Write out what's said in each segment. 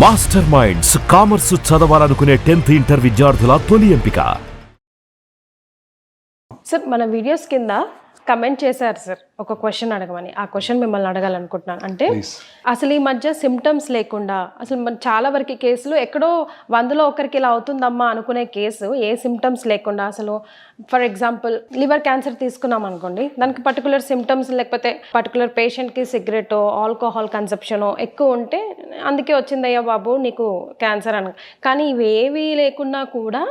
Master minds commerce చదవాలనుకునే 10th inter విద్యార్థుల తొలి ఎంపిక. సార్ మన వీడియోస్ కింద కమెంట్ చేశారు సార్ ఒక క్వశ్చన్ అడగమని. ఆ క్వశ్చన్ మిమ్మల్ని అడగాలనుకుంటున్నాను. అంటే అసలు ఈ మధ్య సిమ్టమ్స్ లేకుండా అసలు మన చాలా వరకు కేసులు ఎక్కడో 100లో ఒకరికి ఇలా అవుతుందమ్మా అనుకునే కేసు ఏ సిమ్టమ్స్ లేకుండా అసలు ఫర్ ఎగ్జాంపుల్ లివర్ క్యాన్సర్ తీసుకున్నాం అనుకోండి, దానికి పర్టికులర్ సిమ్టమ్స్ లేకపోతే పర్టికులర్ పేషెంట్కి సిగరెట్ ఆల్కహాల్ కన్సప్షన్ ఎక్కువ ఉంటే అందుకే వచ్చిందయ్యా బాబు నీకు క్యాన్సర్ అని. కానీ ఇవేవీ లేకున్నా కూడా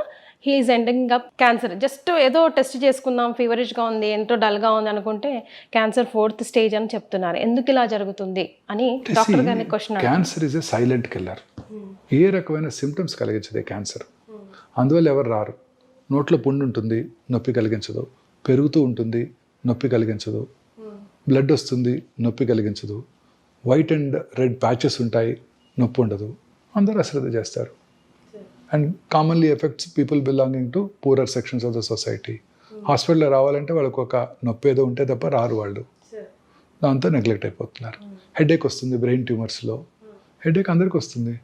he's ending up cancer. Just ఏదో టెస్ట్ చేసుకుందాం, ఫీవరిష్గా ఉంది, ఎంతో డల్గా ఉంది అనుకుంటే క్యాన్సర్ 4th స్టేజ్ అని చెప్తున్నారు. ఎందుకు ఇలా జరుగుతుంది అని డాక్టర్ గారిని question. Cancer is a silent killer. ఏ రకమైన సిమ్టమ్స్ కలిగించదే క్యాన్సర్. అందువల్ల ఎవరు రారు. నోట్లో పుండు ఉంటుంది, నొప్పి కలిగించదు. పెరుగుతూ ఉంటుంది, నొప్పి కలిగించదు. బ్లడ్ వస్తుంది, నొప్పి కలిగించదు. వైట్ అండ్ రెడ్ ప్యాచెస్ ఉంటాయి, నొప్పి ఉండదు. అందరూ అశ్రద్ధ చేస్తారు. And commonly effects people belonging to poorer sections of the society. హాస్పిటల్లో రావాలంటే వాళ్ళకు ఒక నొప్పి ఏదో ఉంటే తప్ప రారు వాళ్ళు. దాంతో నెగ్లెక్ట్ అయిపోతున్నారు. హెడేక్ వస్తుంది బ్రెయిన్ ట్యూమర్స్లో. హెడేక్ అందరికీ వస్తుంది.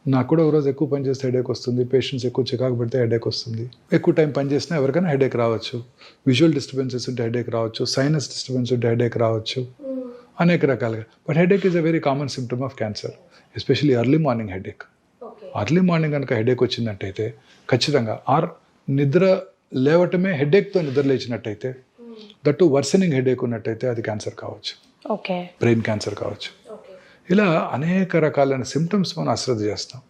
నాకు కూడా ఒకరోజు ఎక్కువ పని చేస్తే హెడేక్ వస్తుంది. పేషెంట్స్ ఎక్కువ చికాకు పడితే హెడేక్ వస్తుంది. ఎక్కువ టైం పని చేసినా ఎవరికైనా హెడేక్ రావచ్చు. విజువల్ డిస్టర్బెన్సెస్ ఉంటే హెడేక్ రావచ్చు. సైనస్ డిస్టర్బెన్స్ ఉంటే హెడేక్ రావచ్చు. అనేక రకాలుగా. But headache is a very common symptom of cancer, especially early morning headache. Early morning కనుక హెడేక్ వచ్చిందంటైతే ఖచ్చితంగా నిద్ర లేవటమే హెడేక్తో నిద్ర లేచినట్టయితే, దట్టు వర్సనింగ్ హెడేక్ ఉన్నట్టయితే అది క్యాన్సర్ కావచ్చు, బ్రెయిన్ క్యాన్సర్ కావచ్చు. ఇలా అనేక రకాలైన సిమ్టమ్స్ మనం అశ్రద్ధ చేస్తాం.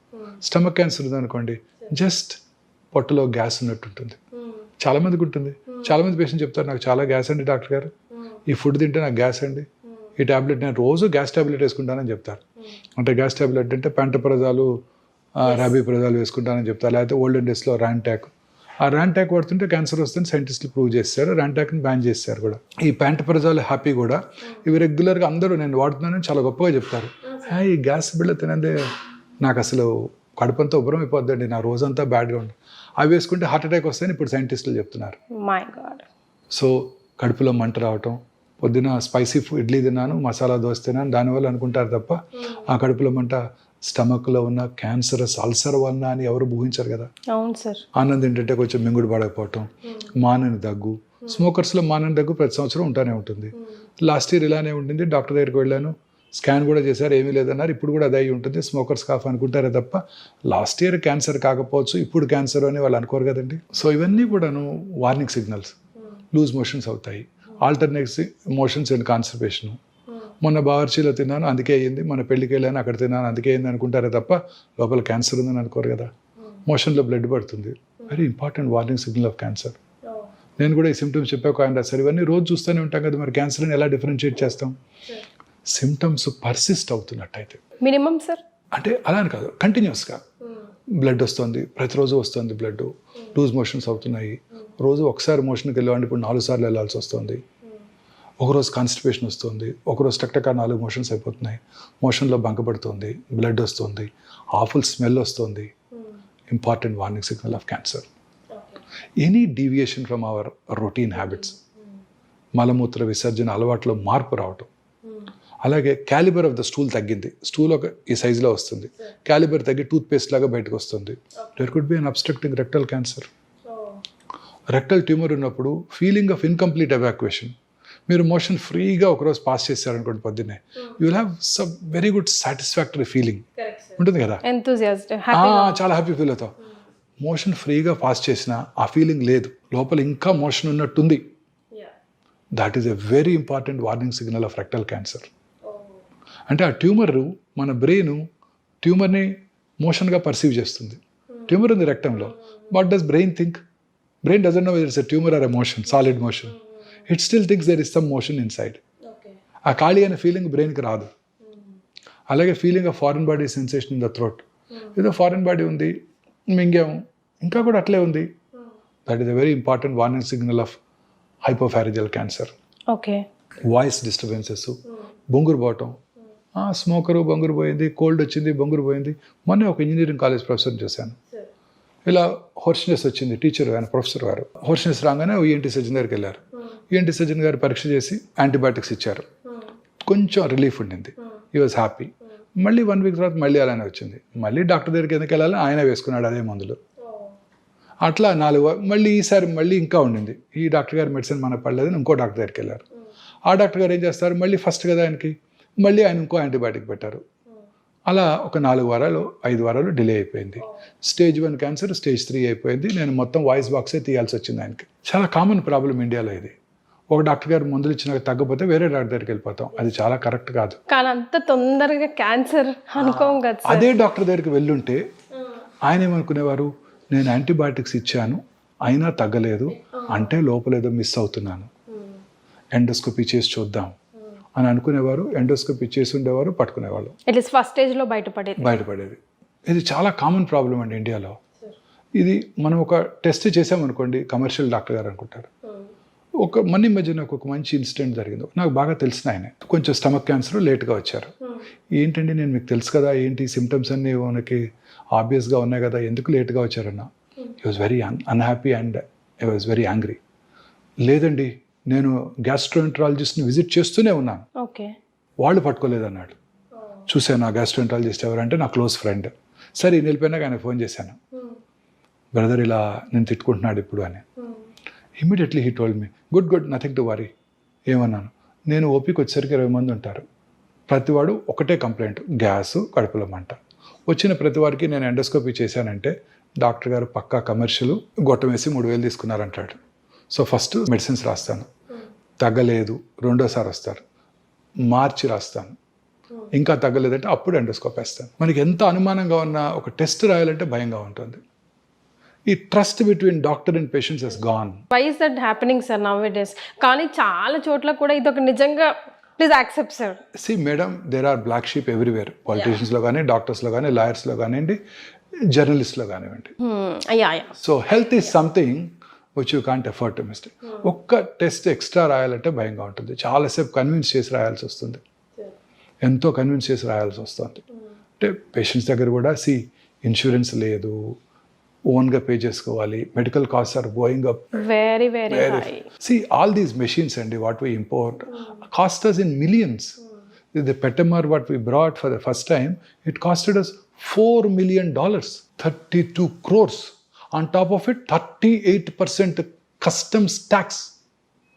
స్టమక్ క్యాన్సర్ ఉందనుకోండి, జస్ట్ పొట్టలో గ్యాస్ ఉన్నట్టు ఉంటుంది. చాలామందికి ఉంటుంది. చాలామంది పేషెంట్ చెప్తారు, నాకు చాలా గ్యాస్ అండి డాక్టర్ గారు, ఈ ఫుడ్ తింటే నాకు గ్యాస్ అండి, ఈ ట్యాబ్లెట్ నేను రోజు గ్యాస్ ట్యాబ్లెట్ వేసుకుంటానని చెప్తారు. అంటే గ్యాస్ ట్యాబ్లెట్ అంటే ప్యాంటోప్రజాలు, రాబిప్రజాలు వేసుకుంటానని చెప్తారు. లేకపోతే ఓల్డెన్ డేస్లో ర్యాంటాక్. ఆ ర్యాంటాక్ వాడుతుంటే క్యాన్సర్ వస్తుందని సైంటిస్టులు ప్రూవ్ చేస్తారు. ర్యాంటాక్ని బ్యాన్ చేస్తారు కూడా. ఈ ప్యాంటోప్రజాలు హ్యాపీ కూడా ఇవి రెగ్యులర్గా అందరూ నేను వాడుతున్నానని చాలా గొప్పగా చెప్తారు. ఈ గ్యాస్ బిళ్ళ తినందే నాకు అసలు కడుపంతా ఉబ్బరం అయిపోద్దండి, నా రోజంతా బ్యాడ్గా ఉంటుంది. అవి వేసుకుంటే హార్ట్ అటాక్ వస్తాయని ఇప్పుడు సైంటిస్టులు చెప్తున్నారు. సో కడుపులో మంట రావటం, పొద్దున స్పైసీ ఇడ్లీ తిన్నాను, మసాలా దోశ తిన్నాను, దానివల్ల అనుకుంటారు తప్ప ఆ కడుపులో మంట స్టమక్లో ఉన్న క్యాన్సరస్ అల్సర్ వలన అని ఎవరు ఊహించారు కదా. అవును సార్. ఆనందం ఏంటంటే కొంచెం మింగుడు పడకపోవటం, మానని దగ్గు. స్మోకర్స్లో మానని దగ్గు ప్రతి సంవత్సరం ఉంటానే ఉంటుంది. లాస్ట్ ఇయర్ ఇలానే ఉంటుంది. డాక్టర్ దగ్గరికి వెళ్ళాను, స్కాన్ కూడా చేశారు, ఏమీ లేదన్నారు. ఇప్పుడు కూడా అదే ఉంటుంది. స్మోకర్స్ కాఫ్ అనుకుంటారే తప్ప లాస్ట్ ఇయర్ క్యాన్సర్ కాకపోవచ్చు, ఇప్పుడు క్యాన్సర్ అని వాళ్ళు అనుకోరు కదండి. సో ఇవన్నీ కూడాను వార్నింగ్ సిగ్నల్స్. లూజ్ మోషన్స్ అవుతాయి, ఆల్టర్నేటివ్ మోషన్స్ అండ్ కాన్స్టిపేషన్. మొన్న బావర్చీలో తిన్నాను అందుకే అయ్యింది, మన పెళ్ళికి వెళ్ళాను అక్కడ తిన్నాను అందుకే అయింది అనుకుంటారే తప్ప లోపల క్యాన్సర్ ఉందని అనుకోరు కదా. మోషన్లో బ్లడ్ పడుతుంది, very important warning signal of cancer. నేను కూడా ఈ సిమ్టమ్స్ చెప్పాక ఆయన రాశారు. ఇవన్నీ రోజు చూస్తూనే ఉంటాం కదా, మరి క్యాన్సర్ని ఎలా డిఫరెన్షియేట్ చేస్తాం? సిమ్టమ్స్ పర్సిస్ట్ అవుతున్నట్టయితే మినిమం సార్, అంటే అలా అని కాదు, కంటిన్యూస్గా బ్లడ్ వస్తుంది, ప్రతిరోజు వస్తుంది బ్లడ్, లూజ్ మోషన్స్ అవుతున్నాయి, రోజు ఒకసారి మోషన్కి వెళ్ళాలంటే ఇప్పుడు 4 సార్లు వెళ్ళాల్సి వస్తుంది, ఒకరోజు కాన్స్టిపేషన్ వస్తుంది, ఒకరోజు టక్టక 4 మోషన్స్ అయిపోతున్నాయి, మోషన్లో బంకపడుతుంది, బ్లడ్ వస్తుంది, ఆఫుల్ స్మెల్ వస్తుంది. Important warning signal of cancer. Any deviation from our routine habits, మలమూత్ర విసర్జన అలవాట్లో మార్పు రావటం. అలాగే క్యాలిబర్ ఆఫ్ ద స్టూల్ తగ్గింది, స్టూల్ ఒక ఈ సైజులో వస్తుంది, క్యాలిబర్ తగ్గి టూత్ పేస్ట్ లాగా బయటకు వస్తుంది. There could be an obstructing rectal cancer. Rectal tumour ఉన్నప్పుడు ఫీలింగ్ ఆఫ్ ఇన్కంప్లీట్ ఎవాక్యుయేషన్. మీరు మోషన్ ఫ్రీగా ఒకరోజు పాస్ చేశారనుకోండి పొద్దున్నే, you will have some very good satisfactory feeling ఉంటుంది కదా, చాలా హ్యాపీ ఫీల్ అవుతావు. మోషన్ ఫ్రీగా పాస్ చేసినా ఆ ఫీలింగ్ లేదు, లోపల ఇంకా మోషన్ ఉన్నట్టుంది. That is a very important warning signal of rectal cancer. అంటే ఆ ట్యూమర్ మన బ్రెయిన్ ట్యూమర్ని మోషన్గా పర్సీవ్ చేస్తుంది. ట్యూమర్ ఉంది రెక్టంలో, what does brain think? Brain doesn't know whether it's a tumour or a motion, solid motion. It still thinks there is some motion inside. ఆ ఖాళీ అనే ఫీలింగ్ బ్రెయిన్కి రాదు. అలాగే feeling of foreign body sensation in the throat. ఏదో foreign body ఉంది, మింగాము, ఇంకా కూడా అట్లే ఉంది. That is a very important warning signal of hypopharyngeal cancer. Voice disturbances, బొంగురు పోవటం, స్మోకరు బొంగురు పోయింది, కోల్డ్ వచ్చింది బొంగురు పోయింది. మొన్న ఒక ఇంజనీరింగ్ కాలేజ్ ప్రొఫెసర్ని చూశాను, ఇలా హోర్స్నెస్ వచ్చింది. టీచర్ ఆయన ప్రొఫెసర్ గారు హోర్స్నెస్ రాగానే ఈఎన్టీ సర్జన్ దగ్గరికి వెళ్ళారు. ఈఎన్టీ సర్జన్ గారు పరీక్ష చేసి యాంటీబయాటిక్స్ ఇచ్చారు. కొంచెం రిలీఫ్ ఉండింది. He was happy. మళ్ళీ 1 వీక్ తర్వాత మళ్ళీ అలానే వచ్చింది. మళ్ళీ డాక్టర్ దగ్గరికి ఎందుకు వెళ్ళాలి, ఆయన వేసుకున్నాడు అదే మందులు. అట్లా 4 మళ్ళీ ఈసారి మళ్ళీ ఇంకా ఉండింది. ఈ డాక్టర్ గారి మెడిసిన్ మనకు పడలేదని ఇంకో డాక్టర్ దగ్గరికి వెళ్ళారు. ఆ డాక్టర్ గారు ఏం చేస్తారు, మళ్ళీ ఫస్ట్ కదా ఆయనకి, మళ్ళీ ఆయన ఇంకో యాంటీబయాటిక్ పెట్టారు. అలా ఒక 4 వారాలు 5 వారాలు డిలే అయిపోయింది. స్టేజ్ 1 క్యాన్సర్ స్టేజ్ 3 అయిపోయింది. నేను మొత్తం వాయిస్ బాక్సే తీయాల్సి వచ్చింది ఆయనకి. చాలా కామన్ ప్రాబ్లం ఇండియాలో ఇది. ఒక డాక్టర్ గారు మందులు ఇచ్చినాక తగ్గపోతే వేరే డాక్టర్ దగ్గరికి వెళ్ళిపోతాం. అది చాలా కరెక్ట్ కాదు. కానీ అంత తొందరగా క్యాన్సర్ అనుకోం కదా. అదే డాక్టర్ దగ్గరికి వెళ్ళుంటే ఆయన ఏమనుకునేవారు, నేను యాంటీబయాటిక్స్ ఇచ్చాను అయినా తగ్గలేదు అంటే లోపలేదో మిస్ అవుతున్నాను, ఎండోస్కోపీ చేసి చూద్దాం అని అనుకునేవారు. ఎండోస్కోపీ చేసి ఉండేవారు, పట్టుకునేవాళ్ళు. అట్లీస్ట్ ఫస్ట్ స్టేజ్లో బయటపడేది. ఇది చాలా కామన్ ప్రాబ్లం అండి ఇండియాలో. ఇది మనం ఒక టెస్ట్ చేసామనుకోండి, కమర్షియల్ డాక్టర్ గారు అనుకుంటారు. ఈ మధ్య నాకు ఒక మంచి ఇన్సిడెంట్ జరిగింది. నాకు బాగా తెలిసిన ఆయన కొంచెం స్టమక్ క్యాన్సర్ లేట్గా వచ్చారు. ఏంటండి నేను మీకు తెలుసు కదా, ఏంటి సిమ్టమ్స్ అన్నీ మనకి ఆబ్వియస్గా ఉన్నాయి కదా, ఎందుకు లేట్గా వచ్చారన్న. He was very unhappy and I was very angry. లేదండి నేను గ్యాస్ట్రోఎంట్రాలజిస్ట్ని విజిట్ చేస్తూనే ఉన్నాను, వాళ్ళు పట్టుకోలేదన్నాడు. చూశాను ఆ గ్యాస్ట్రోఎంట్రాలజిస్ట్ ఎవరంటే నా క్లోజ్ ఫ్రెండ్. సరే ఈయన వెళ్ళిపోయినాక ఆయన ఫోన్ చేశాను, బ్రదర్ ఇలా నేను తిట్టుకుంటున్నాడు ఇప్పుడు అని. Immediately he told me, good nothing to worry. ఏమన్నాను, నేను ఓపీకి వచ్చేసరికి 20 మంది ఉంటారు, ప్రతివాడు ఒకటే కంప్లైంట్, గ్యాసు కడుపులో మంట. వచ్చిన ప్రతి వారికి నేను ఎండోస్కోపీ చేశానంటే డాక్టర్ గారు పక్కా కమర్షియల్ గొట్టం వేసి 3,000 తీసుకున్నారంటాడు. సో ఫస్ట్ మెడిసిన్స్ రాస్తాను, తగ్గలేదు రెండోసారి వస్తారు, మార్చి రాస్తాను, ఇంకా తగ్గలేదంటే అప్పుడు ఎండోస్కోప్ వేస్తాను. మనకి ఎంత అనుమానంగా ఉన్న ఒక టెస్ట్ రాయాలంటే భయంగా ఉంటుంది. ఈ trust between doctor and patients has gone. Why is that happening sir nowadays? కానీ చాలా చోట్ల కూడా ఇది ఒక నిజంగా please accept sir. See madam, there are black sheep everywhere. పాలిటీషియన్స్లో కానీ, డాక్టర్స్లో కానీ, లాయర్స్లో కానివ్వండి, జర్నలిస్ట్లో కానివ్వండి. So health is something which you can't afford to miss. ఒక్క టెస్ట్ ఎక్స్ట్రా రాయాలంటే భయంగా ఉంటుంది. చాలాసేపు కన్విన్స్ చేసి రాయాల్సి వస్తుంది, ఎంతో కన్విన్స్ చేసి రాయాల్సి వస్తుంది. అంటే పేషెంట్స్ దగ్గర కూడా ఇన్సూరెన్స్ లేదు, ఓన్గా పే చేసుకోవాలి, medical cost are going up very very high. All these machines అండి what we import cost us in millions. The Petamar what we brought for the first time, it costed us $4 million, 32 crores. On top of it 38% customs tax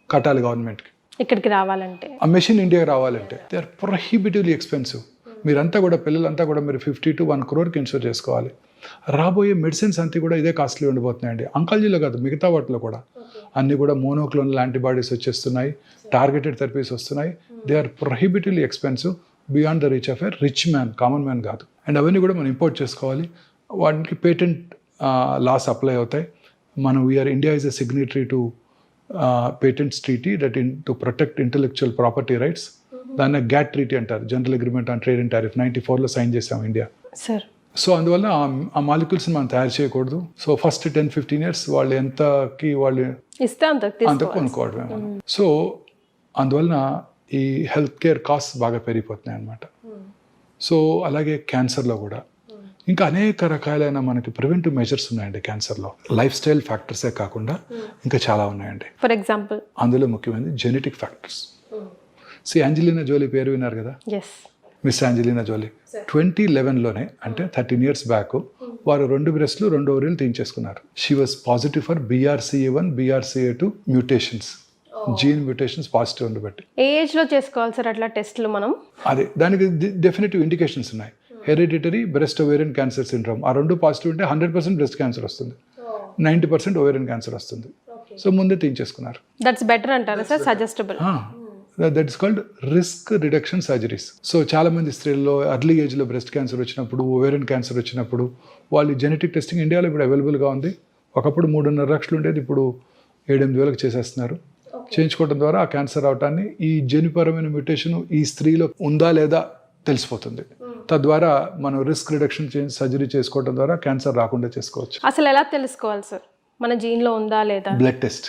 కట్టాలి గవర్నమెంట్కి ఇక్కడికి రావాలంటే. ఆ machine ఇండియాకి రావాలంటే they are prohibitively expensive. మీరంతా కూడా పిల్లలంతా కూడా మీరు 50 to 1 crore ఇన్సూర్ చేసుకోవాలి. రాబోయే మెడిసిన్స్ అంతా కూడా ఇదే కాస్ట్లీ ఉండిపోతున్నాయండి. అంకాలజీలో కాదు, మిగతా వాటిలో కూడా అన్నీ కూడా మోనోక్లోనల్ యాంటీబాడీస్ వచ్చేస్తున్నాయి, టార్గెటెడ్ థెరపీస్ వస్తున్నాయి. They are prohibitively expensive, beyond the reach of a rich man, common man కాదు. అండ్ అవన్నీ కూడా మనం ఇంపోర్ట్ చేసుకోవాలి. వాటికి పేటెంట్ లాస్ అప్లై అవుతాయి. India is a signatory to patents treaty that to protect intellectual property rights. దాన్ని GATT treaty అంటారు, general agreement on trade and tariff. 94లో సైన్ చేసాం ఇండియా. సో అందువల్ల ఆ మాలిక్యూల్స్ని మనం తయారు చేయకూడదు. సో ఫస్ట్ 10-15 years వాళ్ళు ఎంతకి వాళ్ళు ఇస్తే అంత కొనుక్కోవడమే మనం. సో అందువలన ఈ హెల్త్ కేర్ కాస్ట్ బాగా పెరిగిపోతున్నాయి అన్నమాట. సో అలాగే క్యాన్సర్లో కూడా ఇంకా అనేక రకాలైన మనకి ప్రివెంటివ్ మెజర్స్ ఉన్నాయండి క్యాన్సర్లో. లైఫ్ స్టైల్ ఫ్యాక్టర్సే కాకుండా ఇంకా చాలా ఉన్నాయండి. ఫర్ ఎగ్జాంపుల్ అందులో ముఖ్యమైనది జెనెటిక్ ఫ్యాక్టర్స్. యాంజెలినా జోలీ పేరు విన్నారు కదా, మిస్ యాంజెలినా జోలీ. 2011లోనే అంటే 13 years బ్యాక్ వారు 2 బ్రెస్ట్లు 2 ఓవరీలు తీయించేసుకున్నారు. She was positive for BRCA1 BRCA2 mutations, gene mutations positive ఉండబట్టి. ఏ ఏజ్ లో చేసుకోవాలి సార్ అట్లా టెస్ట్లు మనం? అదే దానికి డెఫినెటివ్ ఇండికేషన్స్ ఉన్నాయి. Hereditary breast ovarian cancer syndrome, ఆ 2 పాజిటివ్ ఉంటే 100% బ్రెస్ట్ క్యాన్సర్ వస్తుంది, 90% ఓవేరియన్ క్యాన్సర్ వస్తుంది. సో ముందే తీయించేసుకున్నారు. దట్స్ బెటర్ అంటారా sir? Suggestible. That is called risk reduction surgeries. So చాలా మంది స్త్రీల్లో ఎర్లీ ఏజ్లో బ్రెస్ట్ క్యాన్సర్ వచ్చినప్పుడు, ఓవేరియన్ క్యాన్సర్ వచ్చినప్పుడు వాళ్ళు జెనెటిక్ టెస్టింగ్ ఇండియాలో ఇప్పుడు అవైలబుల్గా ఉంది. ఒకప్పుడు 3.5 లక్షలు ఉండేది, ఇప్పుడు 7-8 వేలకు చేసేస్తున్నారు. చేయించుకోవడం ద్వారా ఆ క్యాన్సర్ అవటాన్ని, ఈ జన్యుపరమైన మ్యూటేషన్ ఈ స్త్రీలో ఉందా లేదా తెలిసిపోతుంది. తద్వారా మనం రిస్క్ రిడక్షన్ సర్జరీ చేసుకోవడం ద్వారా క్యాన్సర్ రాకుండా చేసుకోవచ్చు. అసలు ఎలా తెలుసుకోవాలి సార్? మన జీన్లో ఉందా లేదా? Blood test,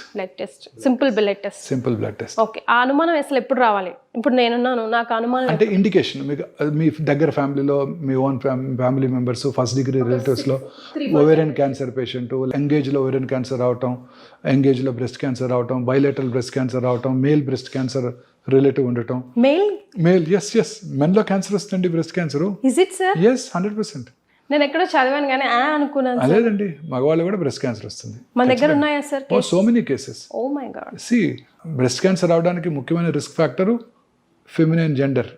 simple blood test. Okay, ఆ అనుమానం అసలు ఎప్పుడు రావాలి? ఇప్పుడు నేనున్నాను, నాకు అనుమానం అంటే ఇండికేషన్ మీకు మీ దగ్గర ఫ్యామిలీలో మీ own family members, first degree రిలేటివ్స్లో ఓవేరియన్ క్యాన్సర్ పేషెంట్, ఎంగేజ్లో ఓవేరియన్ క్యాన్సర్ రావటం, ఎంగేజ్లో బ్రెస్ట్ క్యాన్సర్ రావటం, బైలేటరల్ బ్రెస్ట్ క్యాన్సర్ రావటం, మేల్ బ్రెస్ట్ క్యాన్సర్ రిలేటివ్ ఉండటం. మేల్ ఎస్ మెన్లో క్యాన్సర్ వస్తుంది breast cancer. Is it sir? Yes 100%. నేను ఎక్కడో చదివాను కానీ అనుకున్నాను. లేదండి, మగవాళ్ళు కూడా బ్రెస్ట్ క్యాన్సర్ వస్తుంది. మన దగ్గర ఉన్నాయా sir? So many cases. Oh my god. Breast cancer రావడానికి ముఖ్యమైన risk factor feminine gender.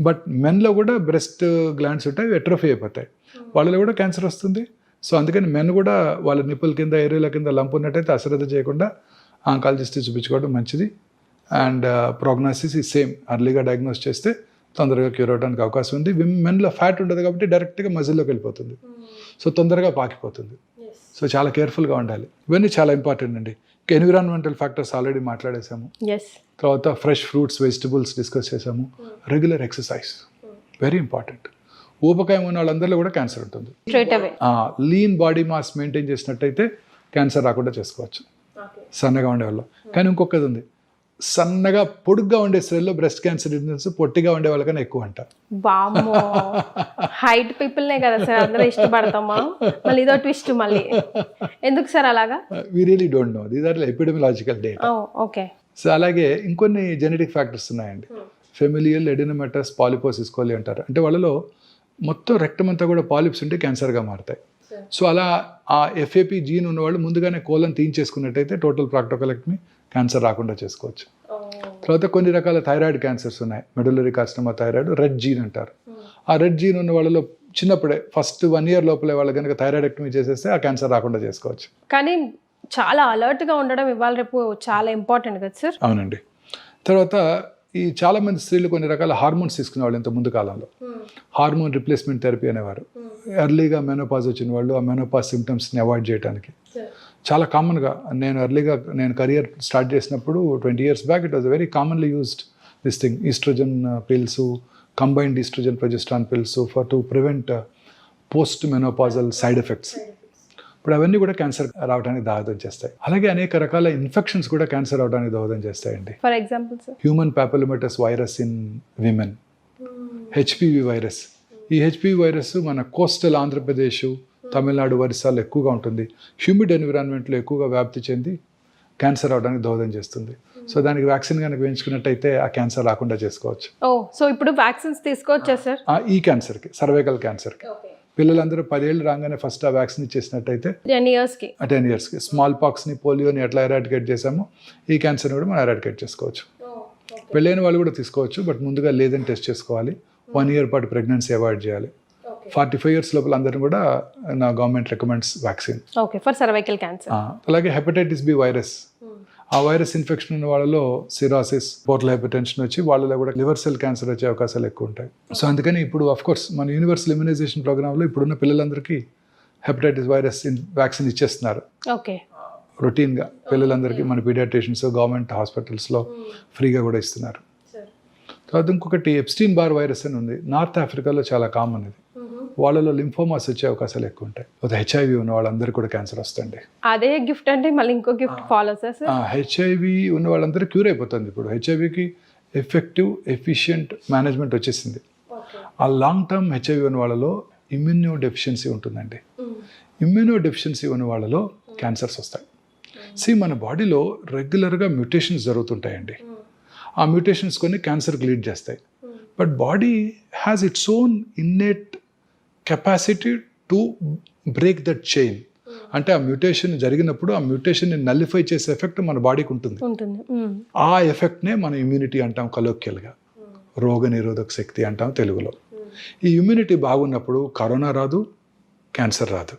But మెన్లో కూడా బ్రెస్ట్ గ్లాండ్స్ ఉంటాయి, ఎట్రోఫీ అయిపోతాయి, వాళ్ళలో కూడా క్యాన్సర్ వస్తుంది. సో అందుకని మెన్ కూడా వాళ్ళ నిప్పుల కింద ఏరియాల కింద లంప్ ఉన్నట్టయితే అశ్రద్ధ చేయకుండా ఆంకాలజిస్ట్ చూపించుకోవడం మంచిది. అండ్ ప్రోగ్నోసిస్ ఈ సేమ్, అర్లీగా డయాగ్నోస్ చేస్తే తొందరగా క్యూర్ అవడానికి అవకాశం ఉంది. మెన్లో ఫ్యాట్ ఉంటుంది కాబట్టి డైరెక్ట్గా మజిల్లోకి వెళ్ళిపోతుంది, సో తొందరగా పాకిపోతుంది. సో చాలా కేర్ఫుల్గా ఉండాలి. ఇవన్నీ చాలా ఇంపార్టెంట్ అండి. ఎన్విరాన్మెంటల్ ఫ్యాక్టర్స్ ఆల్రెడీ మాట్లాడేసాము. తర్వాత ఫ్రెష్ ఫ్రూట్స్, వెజిటబుల్స్ డిస్కస్ చేసాము. Regular exercise very important. ఊబకాయం ఉన్న వాళ్ళందరిలో కూడా క్యాన్సర్ ఉంటుంది. లీన్ బాడీ మాస్ మెయింటైన్ చేసినట్టయితే క్యాన్సర్ రాకుండా చేసుకోవచ్చు సన్నగా ఉండేవాళ్ళు. కానీ ఇంకొకది ఉంది, సన్నగా పొడుగ్గా ఉండే స్త్రీల్లో బ్రెస్ట్ క్యాన్సర్ ఇన్సిడెన్స్ పొట్టిగా ఉండే వాళ్ళకన్నా ఎక్కువ అంట. హైట్ పీపుల్నే కదా సార్ అందరూ ఇష్టపడతామా? మళ్ళీ ఇదో ట్విస్ట్, మళ్ళీ ఎందుకు సార్ అలాగా? We really don't know, these are epidemiological data. Okay. So అలాగే ఇంకొన్ని జెనెటిక్ ఫ్యాక్టర్స్ ఉన్నాయండి. ఫెమిలియల్ ఎడినోమెటస్ పాలిపోసిస్ కోలి అంటారు. అంటే వాళ్ళలో మొత్తం రెక్టం అంతా కూడా పాలిప్స్ ఉంటే క్యాన్సర్గా మారుతాయి. సో అలా ఆ ఎఫ్ఏపి జీన్ ఉన్నవాళ్ళు ముందుగానే కోలను తీయించేసుకున్నట్టయితే టోటల్ ప్రాక్టోకలెక్టమీ, క్యాన్సర్ రాకుండా చేసుకోవచ్చు. తర్వాత కొన్ని రకాల థైరాయిడ్ క్యాన్సర్స్ ఉన్నాయి. Medullary carcinoma thyroid, RET gene అంటారు. ఆ రెడ్ జీన్ ఉన్న వాళ్ళలో చిన్నప్పుడే ఫస్ట్ 1 year లోపలే వాళ్ళు కనుక థైరాయిడెక్టమీ చేసేస్తే ఆ క్యాన్సర్ రాకుండా చేసుకోవచ్చు. కానీ చాలా అలర్ట్గా ఉండడం ఇవాళ రేపు చాలా ఇంపార్టెంట్ కదా సార్? అవునండి. తర్వాత ఈ చాలా మంది స్త్రీలు కొన్ని రకాల హార్మోన్స్ తీసుకునే వాళ్ళు ఇంత ముందు కాలంలో హార్మోన్ రిప్లేస్మెంట్ థెరపీ అనేవారు. ఎర్లీగా మెనోపాజ్ వచ్చిన వాళ్ళు ఆ మెనోపాజ్ సిమ్టమ్స్ని అవాయిడ్ చేయడానికి చాలా కామన్గా, నేను కెరియర్ స్టార్ట్ చేసినప్పుడు 20 years back it was very commonly used this thing, oestrogen pills, combined oestrogen progesterone pills for to prevent post menopausal side effects. ఇప్పుడు అవన్నీ కూడా క్యాన్సర్ రావడానికి దోహదం చేస్తాయి. అలాగే అనేక రకాల ఇన్ఫెక్షన్స్ కూడా క్యాన్సర్ రావడానికి దోహదం చేస్తాయండి. For example human papillomatous virus in women, HPV virus. ఈ హెచ్పివి వైరస్ మన కోస్టల్ ఆంధ్రప్రదేశ్, తమిళనాడు, ఒరిస్సాలో ఎక్కువగా ఉంటుంది. హ్యూమిడ్ ఎన్విరాన్మెంట్లో ఎక్కువగా వ్యాప్తి చెంది క్యాన్సర్ రావడానికి దోహదం చేస్తుంది. సో దానికి వ్యాక్సిన్ కనుక వేయించుకున్నట్టయితే ఆ క్యాన్సర్ రాకుండా చేసుకోవచ్చు. సో ఇప్పుడు వ్యాక్సిన్స్ తీసుకోవచ్చా సార్? ఈ క్యాన్సర్కి, సర్వైకల్ క్యాన్సర్కి పిల్లలందరూ 10 ఏళ్ళు రాగానే ఫస్ట్ ఆ వ్యాక్సిన్ ఇచ్చేసినట్టయితే 10 yearsకి స్మాల్ పాక్స్ని, పోలియోని ఎట్లా ఎరాడికేట్ చేసామో ఈ క్యాన్సర్ని కూడా మనం ఎరాడికేట్ చేసుకోవచ్చు. పెళ్ళైన వాళ్ళు కూడా తీసుకోవచ్చు, బట్ ముందుగా లేదని టెస్ట్ చేసుకోవాలి. 1 year పాటు ప్రెగ్నెన్సీ అవాయిడ్ చేయాలి. 45 years లోపల అందరూ కూడా నా government recommends vaccine. Okay, for cervical cancer. అలాగే హెపటైటిస్ బి వైరస్, ఆ వైరస్ ఇన్ఫెక్షన్ ఉన్న వాళ్ళలో సిరాసిస్, పోర్టల్ హైపర్టెన్షన్ వచ్చి వాళ్ళలో కూడా లివర్ సెల్ క్యాన్సర్ వచ్చే అవకాశాలు ఎక్కువ ఉంటాయి. సో అందుకని ఇప్పుడు అఫ్కోర్స్ మన యూనివర్సల్ ఇమ్యునైజేషన్ ప్రోగ్రాంలో ఇప్పుడున్న పిల్లలందరికీ హెపటైటిస్ వైరస్ వ్యాక్సిన్ ఇచ్చేస్తున్నారు. ఓకే, రొటీన్గా పిల్లలందరికీ మన పీడియాట్రిషియన్స్ గవర్నమెంట్ హాస్పిటల్స్లో ఫ్రీగా కూడా ఇస్తున్నారు. తర్వాత ఇంకొకటి ఎప్స్టీన్ బార్ వైరస్ అని ఉంది, నార్త్ ఆఫ్రికాలో చాలా కామన్. ఇది వాళ్ళలో లింఫోమాస్ వచ్చే అవకాశాలు ఎక్కువ ఉంటాయి. హెచ్ఐవి ఉన్న వాళ్ళందరికీ కూడా క్యాన్సర్ వస్తుంది. అదే గిఫ్ట్ అంటే మళ్ళీ ఇంకో గిఫ్ట్ ఫాలో చేస్తారు. హెచ్ఐవి ఉన్న వాళ్ళందరూ క్యూర్ అయిపోతుంది. ఇప్పుడు హెచ్ఐవికి ఎఫెక్టివ్, ఎఫిషియంట్ మేనేజ్మెంట్ వచ్చేసింది. ఆ లాంగ్ టర్మ్ హెచ్ఐవి ఉన్న వాళ్ళలో ఇమ్యూనో డెఫిషియన్సీ ఉంటుందండి. ఇమ్యూనో డెఫిషియన్సీ ఉన్న వాళ్ళలో క్యాన్సర్స్ వస్తాయి. మన బాడీలో రెగ్యులర్గా మ్యూటేషన్స్ జరుగుతుంటాయండి. ఆ మ్యూటేషన్స్ కొన్ని క్యాన్సర్కి లీడ్ చేస్తాయి. But body has its own innate capacity to break that chain. అంటే ఆ మ్యూటేషన్ జరిగినప్పుడు ఆ మ్యూటేషన్ని నల్లిఫై చేసే ఎఫెక్ట్ మన బాడీకి ఉంటుంది. ఆ ఎఫెక్ట్నే మనం ఇమ్యూనిటీ అంటాం కలోక్యల్గా, రోగ నిరోధక శక్తి అంటాం తెలుగులో. ఈ ఇమ్యూనిటీ బాగున్నప్పుడు కరోనా రాదు, క్యాన్సర్ రాదు.